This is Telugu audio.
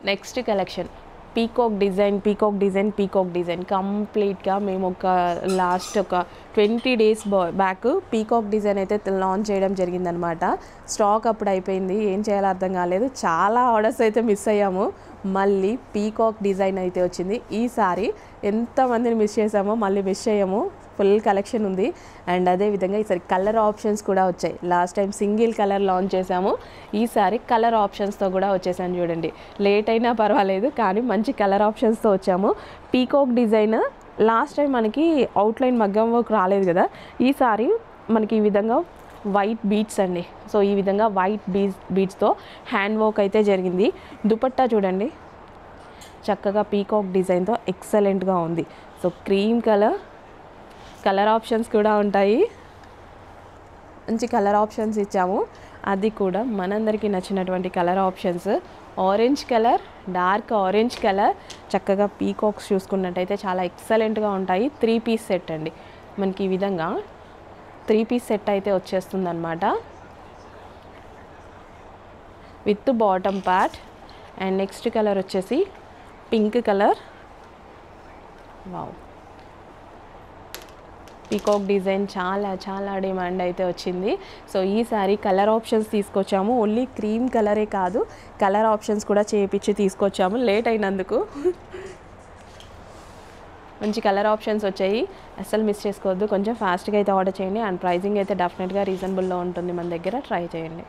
నెక్స్ట్ కలెక్షన్ పీకాక్ డిజైన్ కంప్లీట్గా మేము లాస్ట్ ఒక 20 days బ్యాక్ పీకాక్ డిజైన్ అయితే లాంచ్ చేయడం జరిగిందనమాట. స్టాక్ అప్పుడు అయిపోయింది, ఏం చేయాలో అర్థం కాలేదు, చాలా ఆర్డర్స్ అయితే మిస్ అయ్యాము. మళ్ళీ పీకాక్ డిజైన్ అయితే వచ్చింది. ఈసారి ఎంతమందిని మిస్ చేసామో మళ్ళీ మిస్ చేయము, ఫుల్ కలెక్షన్ ఉంది. అండ్ అదేవిధంగా ఈసారి కలర్ ఆప్షన్స్ కూడా వచ్చాయి. Last time single colour launch చేసాము, ఈసారి కలర్ ఆప్షన్స్తో కూడా వచ్చేసాను. చూడండి, లేట్ అయినా పర్వాలేదు కానీ మంచి కలర్ ఆప్షన్స్తో వచ్చాము. పీకాక్ డిజైన్ లాస్ట్ టైం మనకి అవుట్లైన్ మగ్గం వర్క్ రాలేదు కదా, ఈసారి మనకి ఈ విధంగా వైట్ బీడ్స్ అండి. సో ఈ విధంగా వైట్ బీడ్స్తో హ్యాండ్ వర్క్ అయితే జరిగింది. దుపట్టా చూడండి, చక్కగా పీకాక్ డిజైన్తో ఎక్సలెంట్గా ఉంది. సో క్రీమ్ కలర్ ఆప్షన్స్ కూడా ఉంటాయి, మంచి కలర్ ఆప్షన్స్ ఇచ్చాము. అది కూడా మనందరికీ నచ్చినటువంటి colour options. Orange colour, dark orange colour, చక్కగా పీకాక్స్ చూసుకున్నట్టయితే చాలా ఎక్సలెంట్గా ఉంటాయి. 3 piece సెట్ అండి, మనకి ఈ విధంగా 3 piece సెట్ అయితే వచ్చేస్తుంది అనమాట, with bottom part. And next colour వచ్చేసి pink colour. Wow, peacock design చాలా డిమాండ్ అయితే వచ్చింది. సో ఈసారి కలర్ ఆప్షన్స్ తీసుకొచ్చాము. ఓన్లీ క్రీమ్ కలరే కాదు, కలర్ ఆప్షన్స్ కూడా చేయించి తీసుకొచ్చాము లేట్ అయినందుకు. మంచి కలర్ ఆప్షన్స్ వచ్చాయి, అస్సలు మిస్ చేసుకోవద్దు. కొంచెం ఫాస్ట్గా అయితే ఆర్డర్ చేయండి. అండ్ ప్రైజింగ్ అయితే డెఫినెట్గా రీజనబుల్లో ఉంటుంది మన దగ్గర, ట్రై చేయండి.